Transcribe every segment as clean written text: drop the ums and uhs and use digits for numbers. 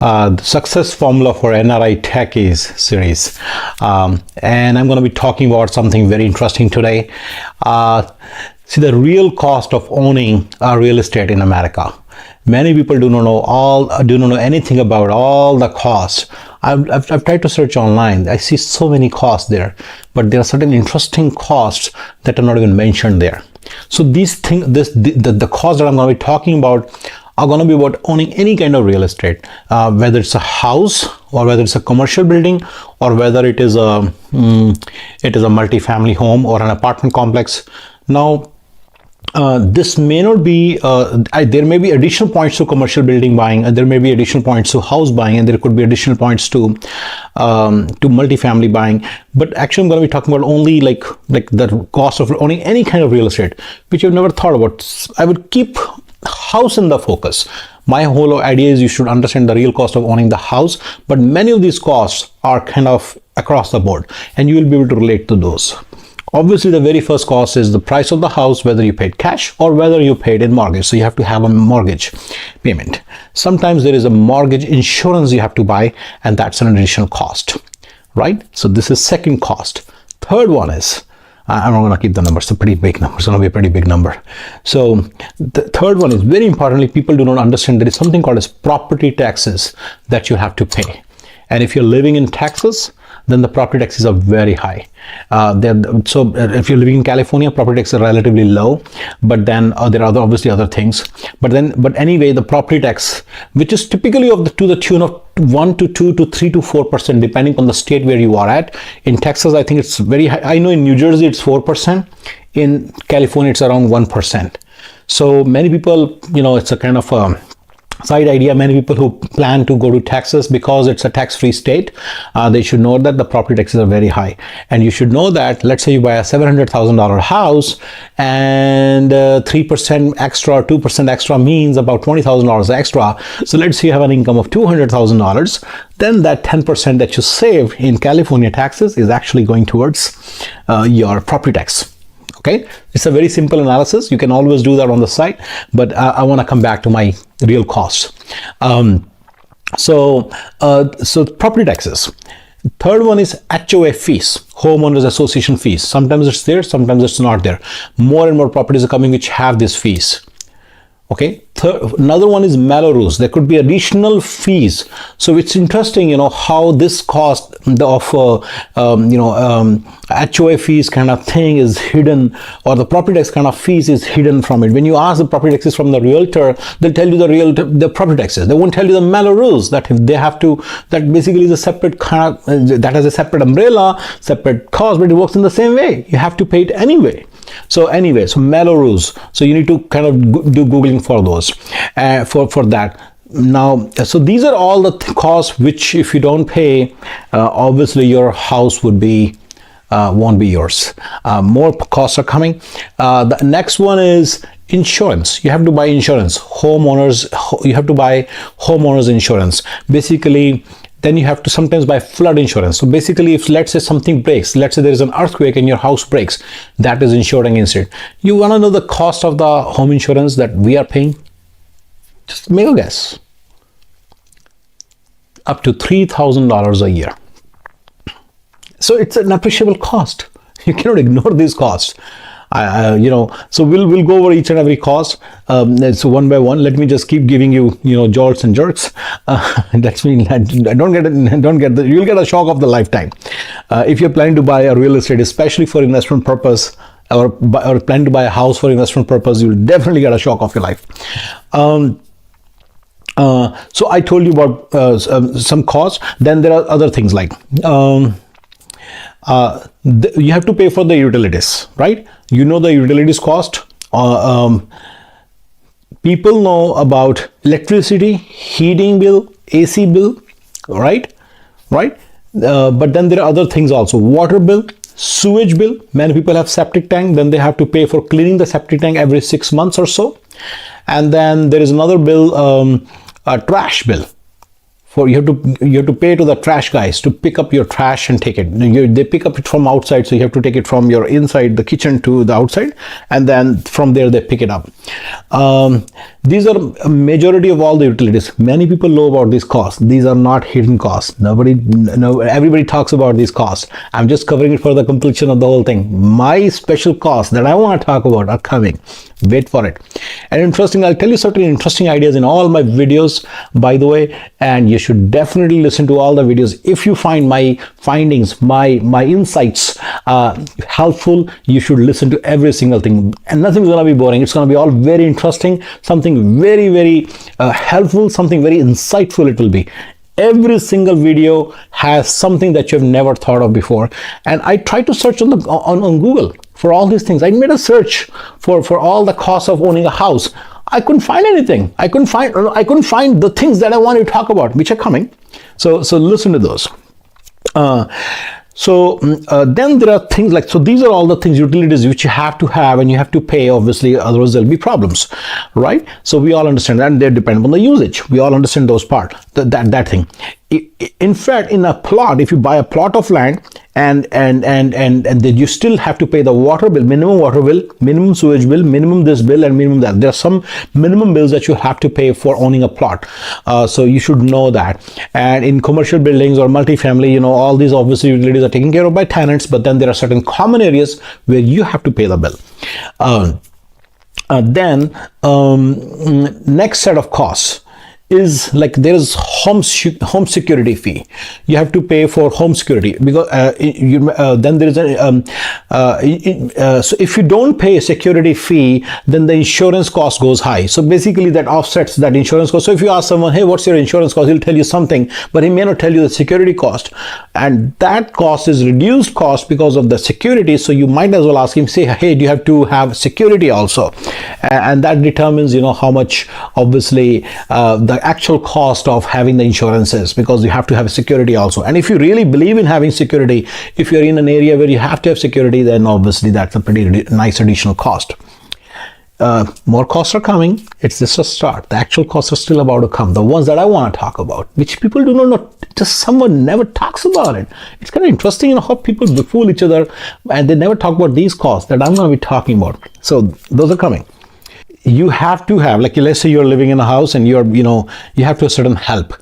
the success formula for NRI techies series, and I'm going to be talking about something very interesting today. See, the real cost of owning real estate in America. Many people do not know anything about all the costs. I've tried to search online. I see so many costs there, but there are certain interesting costs that are not even mentioned there. So these things, the costs that I'm going to be talking about are going to be about owning any kind of real estate, whether it's a house or whether it's a commercial building or whether it is a multi-family home or an apartment complex. Now, this may not be, there may be additional points to commercial building buying, and there may be additional points to house buying, and there could be additional points to multifamily buying. But actually, I'm going to be talking about only like the cost of owning any kind of real estate, which I've never thought about. I would keep house in the focus. My whole idea is you should understand the real cost of owning the house, but many of these costs are kind of across the board, and you will be able to relate to those. Obviously, the very first cost is the price of the house, whether you paid cash or whether you paid in mortgage. So you have to have a mortgage payment. Sometimes there is a mortgage insurance you have to buy, and that's an additional cost, right? So this is second cost. Third one is, I'm not going to keep the numbers, it's a pretty big number. It's going to be a pretty big number. So the third one is, very importantly, people do not understand there is something called as property taxes that you have to pay. And if you're living in Texas, then the property taxes are very high. So if you're living in California, property taxes are relatively low, but then there are obviously other things. But anyway, the property tax, which is typically to the tune of 1 to 2 to 3 to 4%, depending on the state where you are at. In Texas, I think it's very high. I know in New Jersey it's 4%. In California, it's around 1%. So many people, it's a kind of a side idea. Many people who plan to go to Texas because it's a tax-free state, they should know that the property taxes are very high. And you should know that, let's say you buy a $700,000 house and 3% extra or 2% extra means about $20,000 extra. So let's say you have an income of $200,000, then that 10% that you save in California taxes is actually going towards your property tax. Okay, it's a very simple analysis. You can always do that on the site, but I want to come back to my real costs. So property taxes. Third one is HOA fees, homeowners association fees. Sometimes it's there, sometimes it's not there. More and more properties are coming which have these fees. Okay, another one is Melrose. There could be additional fees. So it's interesting, how this cost of HOA fees kind of thing is hidden, or the property tax kind of fees is hidden from it. When you ask the property taxes from the realtor, they'll tell you the property taxes. They won't tell you the Melrose, that if they have to, that basically is a separate kind of, that has a separate umbrella, separate cost, but it works in the same way. You have to pay it anyway. So Melrose. So you need to kind of do Googling for those, for that. Now, so these are all the costs which, if you don't pay, obviously your house won't be yours. More costs are coming. The next one is insurance. You have to buy insurance. You have to buy homeowners insurance. Basically, then you have to sometimes buy flood insurance. So basically, if let's say something breaks, let's say there is an earthquake and your house breaks, that is insured against it. You want to know the cost of the home insurance that we are paying? Just make a guess. Up to $3,000 a year. So it's an appreciable cost. You cannot ignore these costs. So we'll go over each and every cost. So one by one. Let me just keep giving you, jolts and jerks. That's mean don't get you'll get a shock of the lifetime. If you're planning to buy a real estate, especially for investment purpose, or plan to buy a house for investment purpose, you'll definitely get a shock of your life. So I told you about some costs. Then there are other things like you have to pay for the utilities, right? The utilities cost. People know about electricity, heating bill, AC bill, right? But then there are other things also. Water bill, sewage bill. Many people have septic tank, then they have to pay for cleaning the septic tank every 6 months or so. And then there is another bill, a trash bill. you have to pay to the trash guys to pick up your trash and take it. They pick up it from outside, so you have to take it from your inside the kitchen to the outside, and then from there they pick it up. These are a majority of all the utilities. Many people know about these costs. These are not hidden costs. Everybody talks about these costs. I'm just covering it for the completion of the whole thing. My special costs that I want to talk about are coming. Wait for it. And interesting, I'll tell you certain interesting ideas in all my videos, by the way, and you should definitely listen to all the videos. If you find my findings, my insights helpful, you should listen to every single thing, and nothing's going to be boring. It's going to be all very interesting, something very, very helpful, something very insightful it will be. Every single video has something that you've never thought of before. And I tried to search on Google for all these things. I made a search for all the costs of owning a house. I couldn't find anything. I couldn't find the things that I wanted to talk about, which are coming. So listen to those. Then there are things like, so these are all the things, utilities, which you have to have and you have to pay, obviously, otherwise there'll be problems, right? So we all understand that, and they depend on the usage. We all understand those part, that thing. In fact, in a plot, if you buy a plot of land and then you still have to pay the water bill, minimum sewage bill, minimum this bill, and minimum that. There are some minimum bills that you have to pay for owning a plot. So you should know that. And in commercial buildings or multifamily, all these obviously utilities are taken care of by tenants, but then there are certain common areas where you have to pay the bill. Next set of costs is like, there is home security fee. You have to pay for home security, because then there is so if you don't pay a security fee, then the insurance cost goes high. So basically that offsets that insurance cost. So if you ask someone, hey, what's your insurance cost, he'll tell you something, but he may not tell you the security cost, and that cost is reduced cost because of the security. So you might as well ask him, say, hey, do you have to have security also? And that determines how much, obviously, the actual cost of having the insurances, because you have to have security also. And if you really believe in having security, if you're in an area where you have to have security, then obviously that's a pretty nice additional cost. More costs are coming. It's just a start. The actual costs are still about to come. The ones that I want to talk about, which people do not know, just someone never talks about it. It's kind of interesting, how people befool each other, and they never talk about these costs that I'm going to be talking about. So those are coming. You have to have, like, let's say you're living in a house and you have to have certain help.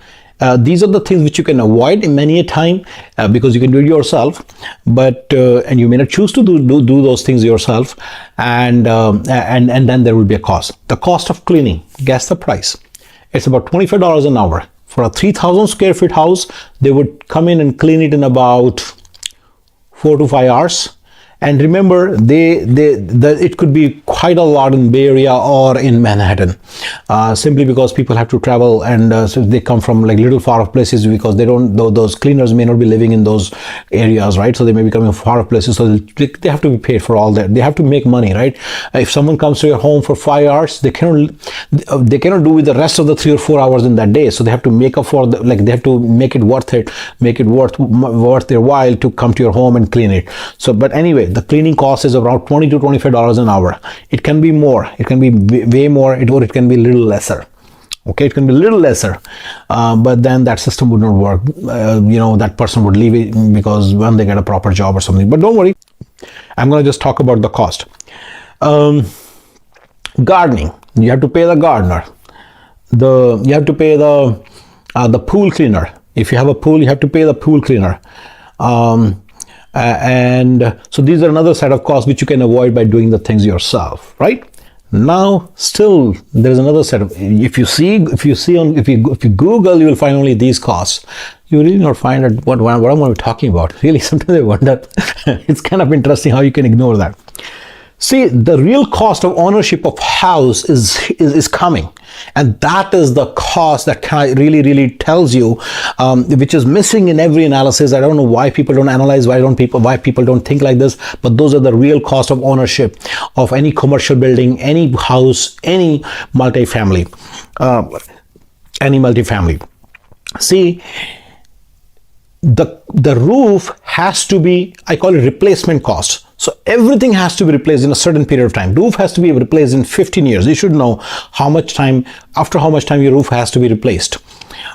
These are the things which you can avoid in many a time, because you can do it yourself, but and you may not choose to do those things yourself, and then there will be a cost. The cost of cleaning, guess the price. It's about $25 an hour. For a 3,000 square feet house, they would come in and clean it in about 4 to 5 hours. And remember, it could be quite a lot in Bay Area or in Manhattan, simply because people have to travel, and so they come from like little far off places, because those cleaners may not be living in those areas, right? So they may be coming from far off places, so they have to be paid for all that. They have to make money, right? If someone comes to your home for 5 hours, they cannot do with the rest of the 3 or 4 hours in that day. So they have to make up for they have to make it worth worth their while to come to your home and clean it. So, but anyway, the cleaning cost is around $20 to $25 an hour. It can be more, it can be way more, or it can be a little lesser. Okay, it can be a little lesser, but then that system would not work. That person would leave it because when they get a proper job or something. But don't worry, I'm going to just talk about the cost. Gardening, you have to pay the gardener. You have to pay the pool cleaner. If you have a pool, you have to pay the pool cleaner. And so these are another set of costs which you can avoid by doing the things yourself, right? Now, still, there's another set of, if you Google, you will find only these costs. You really not find out what I'm going to be talking about. Really, sometimes I wonder. It's kind of interesting how you can ignore that. See, the real cost of ownership of house is coming, and that is the cost that really tells you, which is missing in every analysis. I don't know why people don't analyze, why people don't think like this, but those are the real cost of ownership of any commercial building, any house, any multifamily. See, the roof has to be, I call it replacement cost. So everything has to be replaced in a certain period of time. Roof has to be replaced in 15 years. You should know after how much time your roof has to be replaced.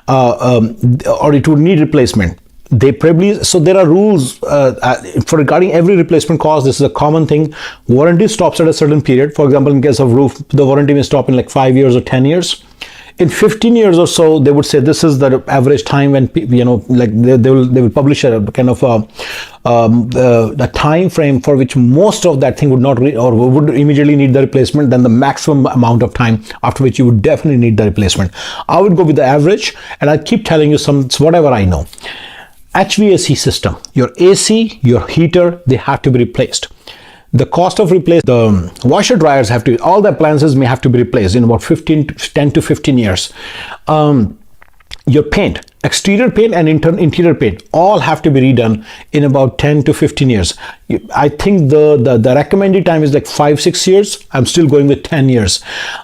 or it would need replacement. They probably, so there are rules for regarding every replacement cost. This is a common thing. Warranty stops at a certain period. For example, in case of roof, the warranty may stop in like 5 years or 10 years. In 15 years or so, they would say this is the average time when, like they will publish a kind of a time frame for which most of that thing would not or would immediately need the replacement, then the maximum amount of time after which you would definitely need the replacement. I would go with the average, and I keep telling you whatever I know. HVAC system, your AC, your heater, they have to be replaced. The cost of replace the washer dryers have to, all the appliances may have to be replaced in about 10 to 15 years. Your paint, exterior paint and interior paint, all have to be redone in about 10 to 15 years. I think the recommended time is like 5-6 years. I'm still going with 10 years.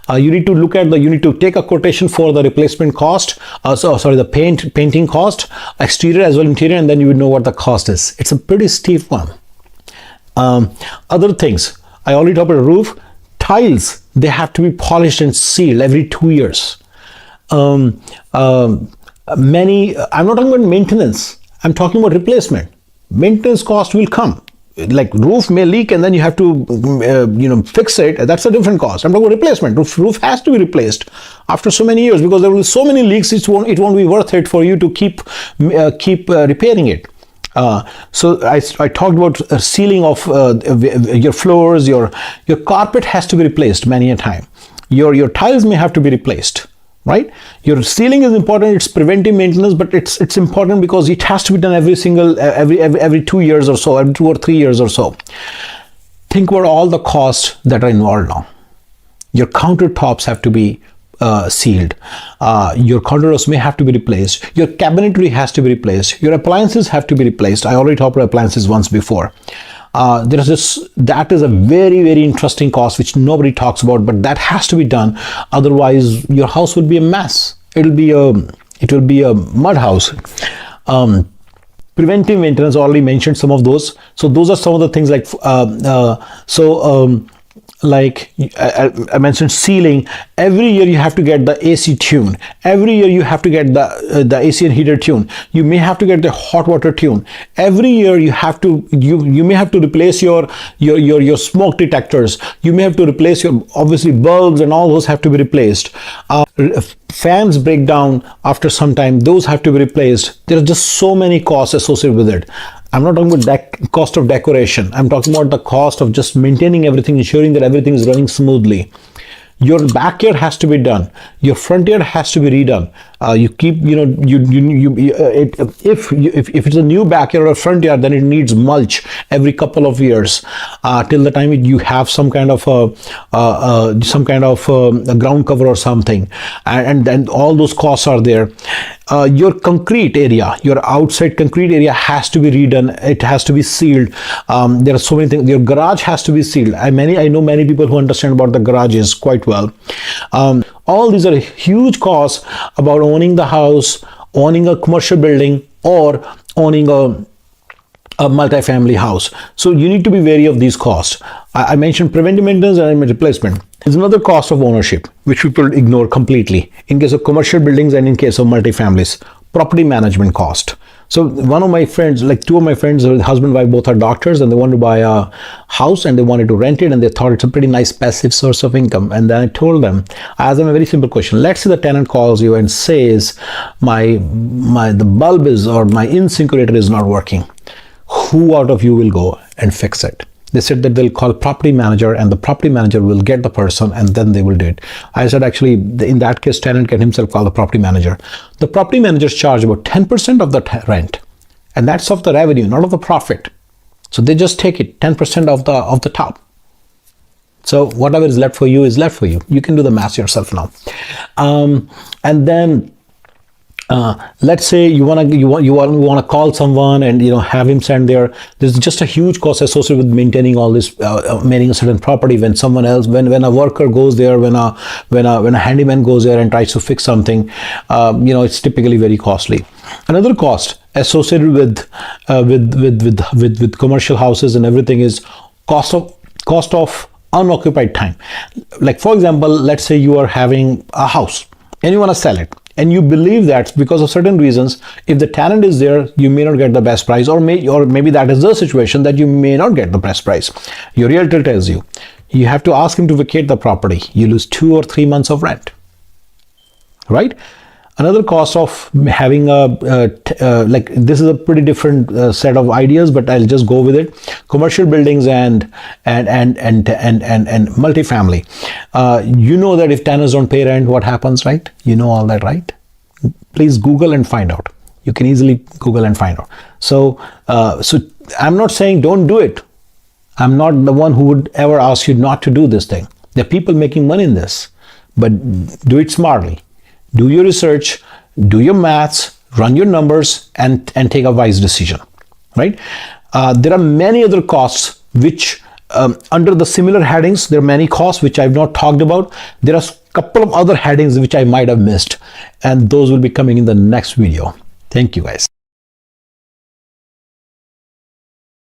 You need to look at you need to take a quotation for the replacement cost. The painting cost, exterior as well interior, and then you would know what the cost is. It's a pretty steep one. Other things, I already talked about roof, tiles, they have to be polished and sealed every 2 years. I'm not talking about maintenance, I'm talking about replacement. Maintenance cost will come. Like roof may leak and then you have to fix it. That's a different cost. I'm talking about replacement. Roof has to be replaced after so many years, because there will be so many leaks, it won't be worth it for you to keep repairing it. So I talked about sealing of your floors. Your carpet has to be replaced many a time. Your tiles may have to be replaced, right? Your ceiling is important. It's preventive maintenance, but it's important because it has to be done every 2 years or so, every 2 or 3 years or so. Think about all the costs that are involved now. Your countertops have to be sealed. Your corridors may have to be replaced. Your cabinetry has to be replaced. Your appliances have to be replaced. I already talked about appliances once before. That is a very, very interesting cost which nobody talks about, but that has to be done. Otherwise, your house will be a mess. It will be a mud house. Preventive maintenance, already mentioned some of those. So those are some of the things like I mentioned sealing. Every year you have to get the AC tune. Every year you have to get the AC and heater tune. You may have to get the hot water tune. Every year you may have to replace your smoke detectors. You may have to replace your, obviously, bulbs, and all those have to be replaced. Fans break down after some time, those have to be replaced. There are just so many costs associated with it. I'm not talking about cost of decoration. I'm talking about the cost of just maintaining everything, ensuring that everything is running smoothly. Your backyard has to be done. Your front yard has to be redone. If it's a new backyard or front yard, then it needs mulch every couple of years till the time you have some kind of a ground cover or something, and then all those costs are there. Your concrete area, your outside concrete area has to be redone. It has to be sealed. There are so many things. Your garage has to be sealed. I know many people who understand about the garages quite well. All these are huge costs about owning the house, owning a commercial building, or owning a multi-family house. So you need to be wary of these costs. I mentioned preventive maintenance and replacement. There's another cost of ownership which people ignore completely in case of commercial buildings and in case of multi-families. Property management cost. So one of my friends, like two of my friends, husband and wife, both are doctors, and they wanted to buy a house and they wanted to rent it, and they thought it's a pretty nice passive source of income. And then I told them, I asked them a very simple question. Let's say the tenant calls you and says, the bulb is, or my InSinkerator is not working. Who out of you will go and fix it? They said that they'll call property manager, and the property manager will get the person, and then they will do it. I said, actually, in that case, tenant can himself call the property manager. The property managers charge about 10% of the rent, and that's of the revenue, not of the profit. So they just take it 10% of the top. So whatever is left for you is left for you. You can do the math yourself now. And then let's say you want to call someone and have him send there's just a huge cost associated with maintaining all this, maintaining a certain property. When someone else, when a worker goes there, when a handyman goes there and tries to fix something, it's typically very costly. Another cost associated with commercial houses and everything is cost of unoccupied time. Like, for example, let's say you are having a house and you want to sell it. and you believe that because of certain reasons, if the tenant is there, you may not get the best price, or maybe that is the situation that you may not get the best price. Your realtor tells you, you have to ask him to vacate the property. You lose 2 or 3 months of rent, right? Another cost of having like this is a pretty different set of ideas, but I'll just go with it. Commercial buildings and multifamily. You know that if tenants don't pay rent, what happens, right? You know all that, right? Please Google and find out. You can easily Google and find out. So I'm not saying don't do it. I'm not the one who would ever ask you not to do this thing. There are people making money in this, but do it smartly. Do your research, do your maths, run your numbers, and take a wise decision, right? There are many other costs which under the similar headings, there are many costs which I've not talked about. There are a couple of other headings which I might have missed, and those will be coming in the next video. Thank you, guys.